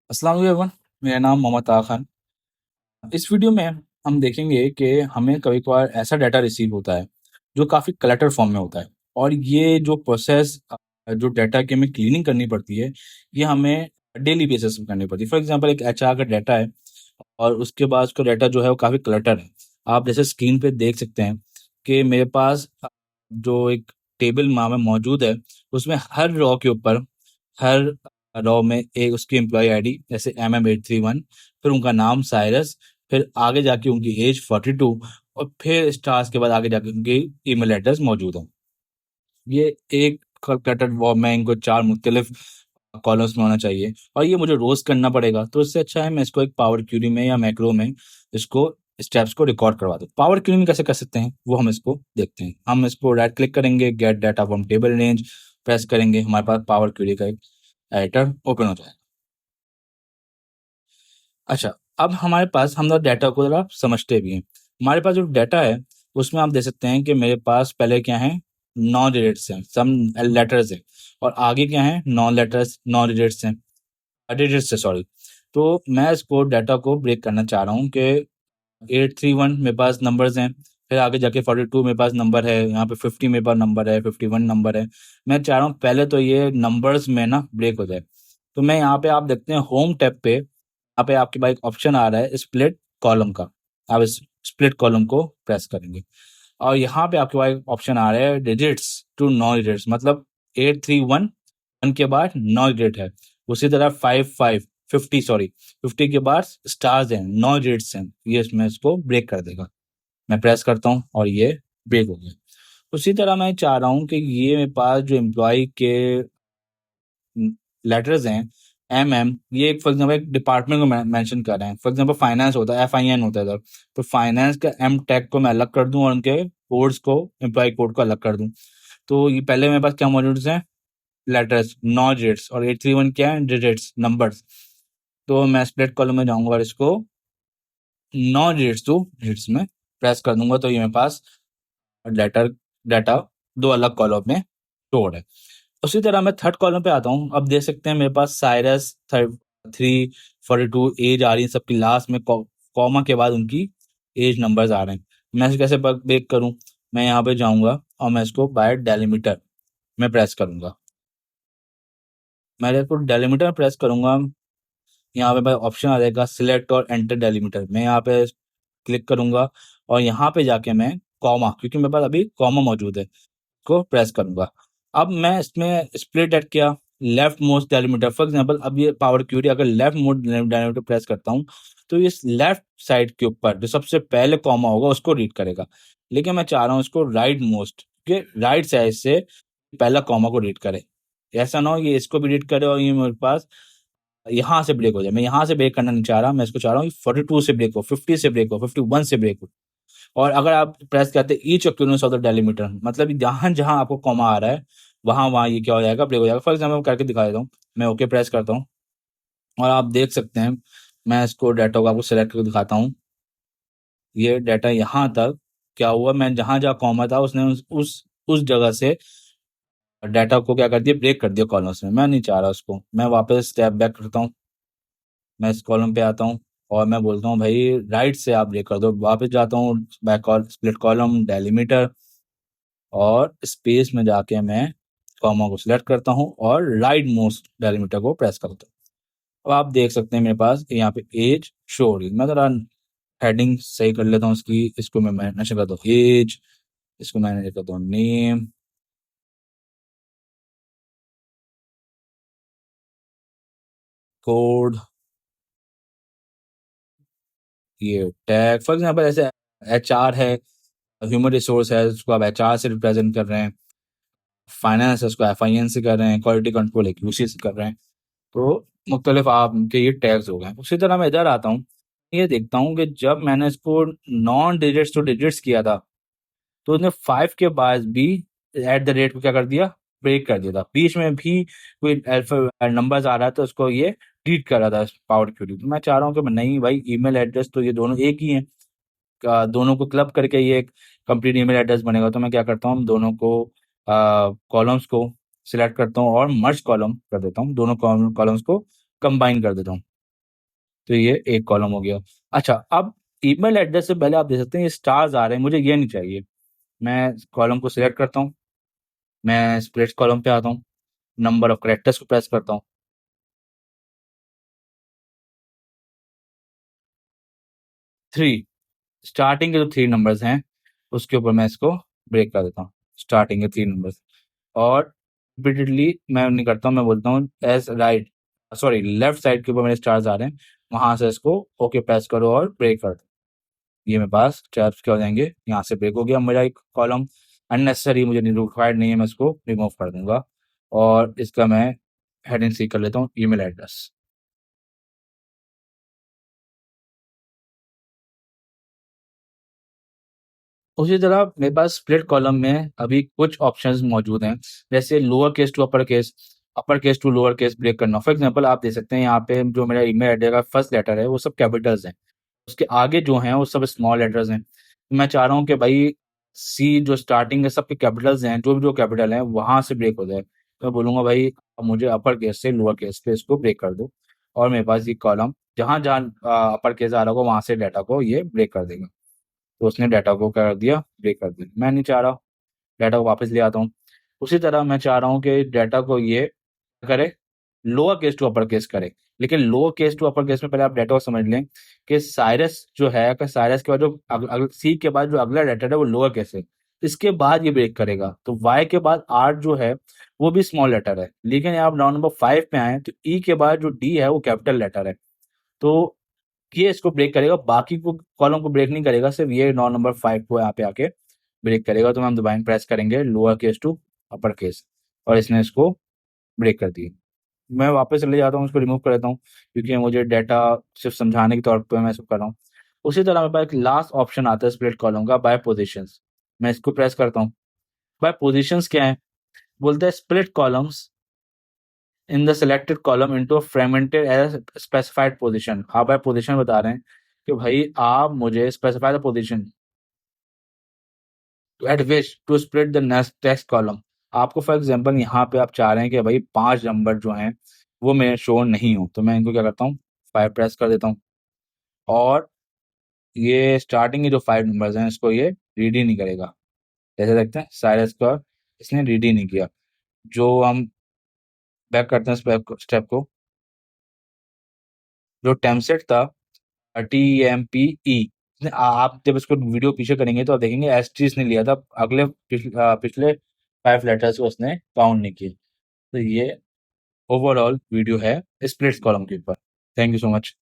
अस्सलाम वालेकुम एवरीवन, मेरा नाम मोहम्मद ताहा खान। इस वीडियो में हम देखेंगे कि हमें कभी-कभार ऐसा डाटा रिसीव होता है, जो काफ़ी क्लटर फॉर्म में होता है और ये जो प्रोसेस जो डाटा की हमें क्लीनिंग करनी पड़ती है, ये हमें डेली बेसिस पे करनी पड़ती है। फॉर एग्ज़ाम्पल एक एचआर का डाटा है और उसके बाद उसका डाटा जो है वो काफ़ी क्लटर है। आप जैसे स्क्रीन पे देख सकते हैं कि मेरे पास जो एक टेबल में मौजूद है, उसमें हर रो के ऊपर हर रो में एक उसकी एम्प्लॉयी आईडी जैसे MM831 फिर उनका नाम साइरस, फिर आगे जाके उनकी एज 42 और फिर स्टार्स के बाद आगे जाके उनकी ईमेल एड्रेस मौजूद है। ये एक क्लटर्ड फॉर्म में इनको 4 मुख्तलिफ कॉलम्स में होना चाहिए और ये मुझे रोज़ करना पड़ेगा, तो इससे अच्छा है मैं इसको एक पावर क्वेरी में या मैक्रो में इसको स्टेप्स को रिकॉर्ड करवा दूँ। पावर क्वेरी में कैसे कर सकते हैं, वो हम इसको देखते हैं। हम इसको राइट क्लिक करेंगे, gate data from table range press करेंगे, हमारे पास पावर क्वेरी का एक एडिटर ओपन हो जाएगा। अच्छा, अब हमारे पास हम लोग डाटा को ज़रा समझते भी हैं। हमारे पास जो डाटा है, उसमें आप देख सकते हैं कि मेरे पास पहले क्या है, नॉन डिजिट्स हैं, सम लेटर्स हैं और आगे क्या है, नॉन लेटर्स, नॉन डिजिट्स हैं, डिजिट्स है सॉरी। तो मैं इसको डाटा को ब्रेक करना चाह रहा हूँ कि 831 मेरे पास नंबर्स हैं, फिर आगे जाके 42 मेरे पास नंबर है, यहाँ पे 50 मेरे पास नंबर है, 51 नंबर है। मैं चाह रहा हूँ पहले तो ये नंबर्स में ना ब्रेक हो जाए। तो मैं यहाँ पे आप देखते हैं होम टैब पे यहाँ पे आपके पास एक ऑप्शन आ रहा है स्प्लिट कॉलम का। आप इस स्प्लिट कॉलम को प्रेस करेंगे और यहाँ पे आपके पास एक ऑप्शन आ रहा है डिजिट्स टू नॉन डिजिट्स, मतलब 831 1 के बाद नॉन डिजिट है, उसी तरह 55 50 सॉरी 50 के बाद स्टार्स हैं, नॉन डिजिट्स हैं, ये इसमें इसको ब्रेक कर देगा। मैं प्रेस करता हूँ और ये ब्रेक हो गया। उसी तरह मैं चाह रहा हूँ कि ये मेरे पास जो एम्प्लॉय के लेटर्स हैं ये फॉर एग्जांपल एक डिपार्टमेंट को मेंशन कर रहे हैं। फॉर एग्जांपल फाइनेंस होता है, FIN होता है इधर, तो फाइनेंस का M टैग को मैं अलग कर दूं और उनके कोड्स को एम्प्लॉय कोड को अलग कर दूं। तो ये पहले मेरे पास क्या मौजूद है, लेटर्स नॉट डिजिट्स और 831 क्या है, डिजिट्स नंबर्स। तो मैं स्प्लिट कॉलम में जाऊंगा और इसको नॉट डिजिट्स टू डिजिट्स में प्रेस कर दूंगा, तो ये मेरे पास लेटर डाटा दो अलग कॉलम में स्टोर है। उसी तरह मैं थर्ड कॉलम पे आता हूँ। अब देख सकते हैं मेरे पास साइरस 342 एज आ रही है, सबकी लास्ट में कॉमा के बाद उनकी एज नंबर्स आ रहे हैं। मैं इसे कैसे ब्रेक करूँ, मैं यहाँ पे जाऊंगा और मैं इसको बाय डेलीमीटर में प्रेस करूंगा। मैं इसको डेलीमीटर में प्रेस करूंगा, यहाँ पे ऑप्शन आ जाएगा सिलेक्ट और एंटर डेलीमीटर। मैं यहाँ पे क्लिक करूंगा और यहाँ पे जाके मैं कॉमा, क्योंकि मेरे पास अभी कॉमा मौजूद है, को प्रेस करूंगा। अब मैं इसमें स्प्लिट एट किया, left most delimiter for example, अब ये पावर क्यूरी अगर लेफ्ट मोस्ट डेलीमीटर प्रेस करता हूँ तो इस लेफ्ट साइड के ऊपर जो सबसे पहले कॉमा होगा उसको रीड करेगा, लेकिन मैं चाह रहा हूँ इसको राइट मोस्ट के राइट साइड से पहला कॉमा को रीड करे। ऐसा ना हो ये इसको भी रीड करे और ये मेरे पास यहाँ से ब्रेक हो जाए। मैं यहाँ से ब्रेक करना नहीं चाह रहा, मैं इसको चाह रहा हूँ 42 से ब्रेक हो, 50 से ब्रेक हो, 51 से ब्रेक हो। और अगर आप प्रेस करते each occurrence of the delimiter, मतलब जहां जहां आपको कॉमा आ रहा है वहां वहां ये क्या हो जाएगा, ब्रेक हो जाएगा। फॉर एग्जाम्पल करके दिखा देता हूँ, मैं ओके प्रेस करता हूँ और आप देख सकते हैं मैं इसको डाटा को आपको सेलेक्ट करके दिखाता हूँ। ये डाटा यहाँ तक क्या हुआ, मैं जहां जहां कॉमा था उसने उस जगह से डाटा को क्या कर दिया, ब्रेक कर दिया कॉलम्स में। मैं नहीं चाह रहा उसको, मैं वापस स्टेप बैक करता हूँ, मैं इस कॉलम पे आता हूँ और मैं बोलता हूँ भाई राइट से आप ब्रेक कर दो। वापस जाता हूँ back call split column delimiter और स्पेस में जाके मैं कॉमा को सिलेक्ट करता हूँ और राइट मोस्ट डेलीमीटर को प्रेस करता हूँ। अब आप देख सकते हैं मेरे पास यहाँ पे एज शो हो रही है। मैं जरा हेडिंग सही कर लेता हूँ इसकी, इसको मैं मेंशन करता हूँ एज, इसको मैं करता हूँ नेम, कोड, ये टैग। फॉर एग्जाम्पल ऐसे HR है, ह्यूमन रिसोर्स है, उसको आप HR से रिप्रेजेंट कर रहे हैं, फाइनेंस है उसको FIN से कर रहे हैं, क्वालिटी कंट्रोल है QC से कर रहे हैं। तो मुख्तलिफ आपके ये टैग्स हो गए। उसी तरह मैं इधर आता हूँ, ये देखता हूँ कि जब मैंने इसको नॉन डिजिट्स टू डिजिट्स किया था तो उसने 5 के बाद भी एट द रेट को क्या कर दिया, ब्रेक कर दिया था। बीच में भी कोई नंबर्स आ रहा था उसको ये डिलीट कर रहा था पावर क्यूरी। तो मैं चाह रहा हूँ कि नहीं भाई, ईमेल एड्रेस तो ये दोनों एक ही हैं, दोनों को क्लब करके ये एक कंप्लीट ईमेल एड्रेस बनेगा। तो मैं क्या करता हूँ, दोनों को कॉलम्स को सिलेक्ट करता हूँ और मर्ज कॉलम कर देता हूँ, दोनों कॉलम्स को कंबाइन कर देता हूँ। तो ये एक कॉलम हो गया। अच्छा, अब ईमेल एड्रेस से पहले आप देख सकते हैं ये स्टार्स आ रहे हैं, मुझे ये नहीं चाहिए। मैं कॉलम को सिलेक्ट करता हूँ, मैं स्प्लिट कॉलम पे आता हूँ, नंबर ऑफ कैरेक्टर्स को प्रेस करता हूँ। 3, स्टार्टिंग के जो 3 नंबर्स हैं, उसके ऊपर मैं इसको ब्रेक कर देता हूँ, स्टार्टिंग के 3 नंबर्स। और रिपीटेडली मैं नहीं करता हूँ, मैं बोलता हूँ as right, sorry left side के ऊपर मेरे स्टार्स आ रहे हैं, वहाँ से इसको ओके प्रेस करो और ब्रेक कर दो। ये मेरे पास स्टेप्स क्या हो जाएँगे, यहाँ से ब्रेक हो गया मेरा एक कॉलम, अननेसेसरी मुझे नहीं रिक्वायर्ड नहीं है, मैं इसको रिमूव कर दूँगा। और इसका मैं हेडिंग सी कर लेता हूँ ईमेल एड्रेस। उसी तरह मेरे पास स्प्लिट कॉलम में अभी कुछ ऑप्शंस मौजूद हैं, जैसे lower case to upper case to lower case break करना। फॉर एग्जांपल आप देख सकते हैं यहाँ पे जो मेरा ईमेल एड्रेस का फर्स्ट लेटर है वो सब कैपिटल्स हैं, उसके आगे जो हैं वो सब स्मॉल लेटर्स हैं। मैं चाह रहा हूँ कि भाई सी जो स्टार्टिंग है सबके कैपिटल्स हैं, जो कैपिटल हैं वहाँ से ब्रेक हो जाए। तो मैं बोलूँगा भाई अब मुझे अपर केस से लोअर केस पे इसको ब्रेक कर दो, और मेरे पास ये कॉलम जहाँ जहाँ अपर केस आ रहा होगा वहाँ से डाटा को ये ब्रेक कर देगा। तो उसने डाटा को क्या कर दिया, ब्रेक कर दिया। मैं नहीं चाह रहा, डाटा को वापस ले आता हूँ। उसी तरह मैं चाह रहा हूँ कि डाटा को ये करे, lower case to upper case करे। लेकिन lower case to upper case में पहले आप डाटा को समझ लें कि साइरस जो है, अगर साइरस के बाद जो सी के बाद जो अगला डाटा है वो लोअर केस है, इसके बाद ये ब्रेक करेगा। तो वाई के बाद आर जो है वो भी स्मॉल लेटर है, लेकिन आप राउंड नंबर 5 पे आए तो ई के बाद जो डी है वो कैपिटल लेटर है। तो ये इसको ब्रेक करेगा, बाकी को कॉलम को ब्रेक नहीं करेगा, सिर्फ ये नौ नंबर 5 को यहाँ पे आके ब्रेक करेगा। तो हम दोबारा प्रेस करेंगे lower case to upper case, और इसने इसको ब्रेक कर दिया। मैं वापस चले जाता हूँ, इसको रिमूव कर देता हूँ, क्योंकि मुझे डाटा सिर्फ समझाने के तौर पे मैं इसको कर रहा हूँ। उसी तरह मेरे पास एक लास्ट ऑप्शन आता है स्प्लिट कॉलम का, बाय पोजीशंस। मैं इसको प्रेस करता हूँ। बाय पोजीशंस क्या है, बोलता है split columns in the selected column into fragmented as specified position. आप बाय पोजीशन बता रहे हैं कि भाई आप मुझे specify the position at which to split the next text column. आपको फॉर एग्जांपल यहाँ पे आप चाह रहे हैं कि भाई 5 नंबर जो हैं वो मेरे शो नहीं हो, तो मैं इनको क्या करता हूँ, 5 प्रेस कर देता हूँ। और ये स्टार्टिंग के जो 5 नंबर्स हैं इसको ये रीड ही नहीं करेगा। जैसे देखते हैं साइरस का इसने रीड ही नहीं किया। जो हम बैक करते हैं स्टेप को, जो टेमसेट था TMPE, आप जब इसको वीडियो पीछे करेंगे तो आप देखेंगे ST इसने लिया था, अगले पिछले 5 लेटर्स को उसने काउंट नहीं किए। तो ये ओवरऑल वीडियो है स्प्लिट्स कॉलम के ऊपर। Thank you so much.